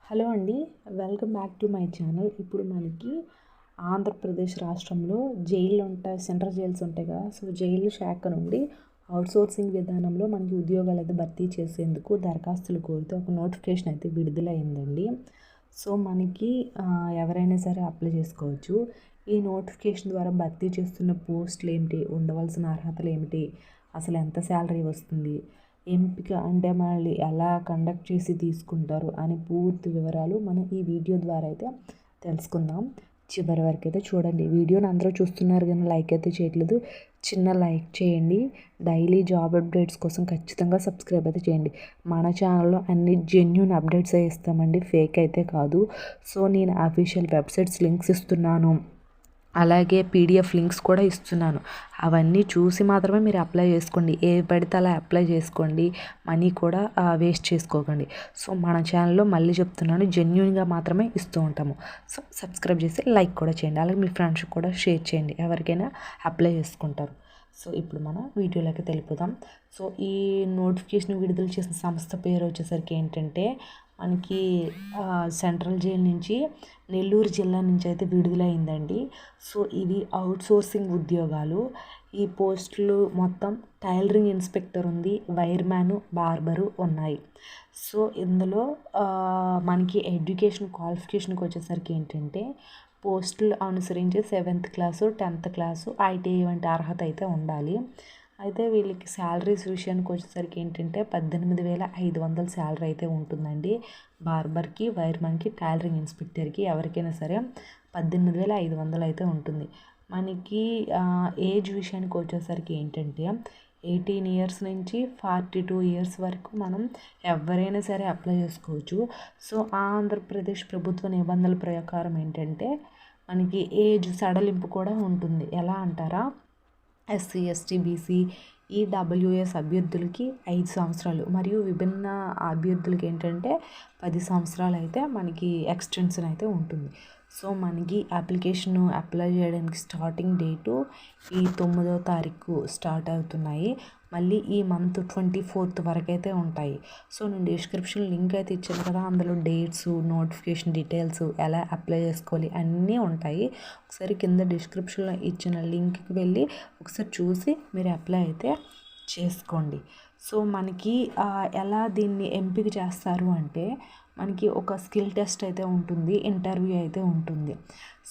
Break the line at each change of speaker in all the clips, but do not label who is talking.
Hello అండి, welcome back to my channel. ఇప్పుడు మనకి ఆంధ్రప్రదేశ్ రాష్ట్రంలో జైళ్ళు ఉంటాయి, సెంట్రల్ జైల్స్ ఉంటాయి కదా. సో జైలు శాఖ నుండి అవుట్సోర్సింగ్ విధానంలో మనకి ఉద్యోగాలు అయితే భర్తీ చేసేందుకు దరఖాస్తులు కోరితే ఒక నోటిఫికేషన్ అయితే విడుదలైందండి. సో మనకి ఎవరైనా సరే అప్లై చేసుకోవచ్చు. ఈ నోటిఫికేషన్ ద్వారా భర్తీ చేస్తున్న పోస్టులు ఏమిటి, ఉండవలసిన అర్హతలు ఏమిటి, అసలు ఎంత శాలరీ వస్తుంది, ఎంపిక అంటే మనల్ని ఎలా కండక్ట్ చేసి తీసుకుంటారు అని పూర్తి వివరాలు మనం ఈ వీడియో ద్వారా అయితే తెలుసుకుందాం. చివరి వరకు అయితే చూడండి. వీడియోని అందరూ చూస్తున్నారు కానీ లైక్ అయితే చేయట్లేదు. చిన్న లైక్ చేయండి. డైలీ జాబ్ అప్డేట్స్ కోసం ఖచ్చితంగా సబ్స్క్రైబ్ అయితే చేయండి. మన ఛానల్లో అన్ని జెన్యూన్ అప్డేట్స్ ఇస్తామండి, ఫేక్ అయితే కాదు. సో నేను అఫీషియల్ వెబ్సైట్స్ లింక్స్ ఇస్తున్నాను, అలాగే పీడిఎఫ్ లింక్స్ కూడా ఇస్తున్నాను. అవన్నీ చూసి మాత్రమే మీరు అప్లై చేసుకోండి. ఏ పడితే అలా అప్లై చేసుకోండి, మనీ కూడా వేస్ట్ చేసుకోకండి. సో మన ఛానల్లో మళ్ళీ చెప్తున్నాను, జెన్యూన్గా మాత్రమే ఇస్తూ ఉంటాము. సో సబ్స్క్రైబ్ చేసి లైక్ కూడా చేయండి, అలాగే మీ ఫ్రెండ్స్కి కూడా షేర్ చేయండి, ఎవరికైనా అప్లై చేసుకుంటారు. సో ఇప్పుడు మనం వీడియోలోకి తెలిపోదాం. సో ఈ నోటిఫికేషన్ విడుదల చేసిన సంస్థ పేరు వచ్చేసరికి ఏంటంటే మనకి సెంట్రల్ జైలు నుంచి నెల్లూరు జిల్లా నుంచి అయితే విడుదలైందండి. సో ఇవి అవుట్సోర్సింగ్ ఉద్యోగాలు. ఈ పోస్టులు మొత్తం టైలరింగ్ ఇన్స్పెక్టర్ ఉంది, వైర్మ్యాను, బార్బరు ఉన్నాయి. సో ఇందులో మనకి ఎడ్యుకేషన్ క్వాలిఫికేషన్కి వచ్చేసరికి ఏంటంటే పోస్టులు అనుసరించి 7th class 10th class ITI వంటి అర్హత అయితే ఉండాలి. అయితే వీళ్ళకి శాలరీస్ విషయానికి వచ్చేసరికి ఏంటంటే 18,500 శాలరీ అయితే ఉంటుందండి. బార్బర్కి, వైర్మన్కి, టైలరింగ్ ఇన్స్పెక్టర్కి ఎవరికైనా సరే 18,500 అయితే ఉంటుంది. మనకి ఏజ్ విషయానికి వచ్చేసరికి ఏంటంటే 18 ఇయర్స్ నుంచి 42 ఇయర్స్ వరకు మనం ఎవరైనా సరే అప్లై చేసుకోవచ్చు. సో ఆంధ్రప్రదేశ్ ప్రభుత్వ నిబంధనల ప్రకారం ఏంటంటే మనకి ఏజ్ సడలింపు కూడా ఉంటుంది. ఎలా అంటారా, ఎస్సీ, ఎస్టీ, బీసీ, ఈడబ్ల్యూఎస్ అభ్యర్థులకి 5 సంవత్సరాలు మరియు విభిన్న అభ్యర్థులకి ఏంటంటే 10 సంవత్సరాలు అయితే మనకి ఎక్స్టెన్షన్ అయితే ఉంటుంది. సో మనకి అప్లికేషన్ అప్లై చేయడానికి స్టార్టింగ్ డేటు ఈ 9వ తారీఖు స్టార్ట్ అవుతున్నాయి. మళ్ళీ ఈ మంత్ 24th వరకు అయితే ఉంటాయి. సో నేను డిస్క్రిప్షన్ లింక్ అయితే ఇచ్చాను కదా, అందులో డేట్స్, నోటిఫికేషన్ డీటెయిల్స్, ఎలా అప్లై చేసుకోవాలి అన్నీ ఉంటాయి. ఒకసారి కింద డిస్క్రిప్షన్లో ఇచ్చిన లింక్కి వెళ్ళి ఒకసారి చూసి మీరు అప్లై అయితే చేసుకోండి. సో మనకి ఎలా దీన్ని ఎంపిక చేస్తారు అంటే మనకి ఒక స్కిల్ టెస్ట్ అయితే ఉంటుంది, ఇంటర్వ్యూ అయితే ఉంటుంది.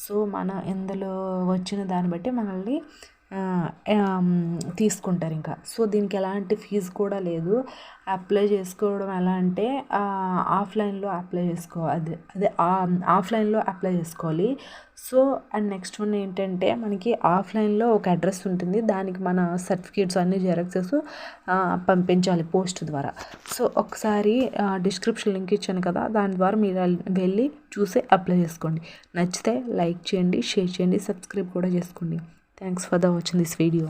సో మన ఇందులో వచ్చిన దాన్ని బట్టి మనల్ని తీసుకుంటారు ఇంకా. సో దీనికి ఎలాంటి ఫీజు కూడా లేదు. అప్లై చేసుకోవడం ఎలా అంటే ఆఫ్లైన్లో అప్లై ఆఫ్లైన్లో అప్లై చేసుకోవాలి. సో అండ్ నెక్స్ట్ వన్ ఏంటంటే మనకి ఆఫ్లైన్లో ఒక అడ్రస్ ఉంటుంది, దానికి మన సర్టిఫికేట్స్ అన్నీ జెరాక్సెస్ పంపించాలి పోస్ట్ ద్వారా. సో ఒకసారి డిస్క్రిప్షన్ లింక్ ఇచ్చాను కదా, దాని ద్వారా మీరు వెళ్ళి చూసి అప్లై చేసుకోండి. నచ్చితే లైక్ చేయండి, షేర్ చేయండి, సబ్స్క్రైబ్ కూడా చేసుకోండి. Thanks for watching this video.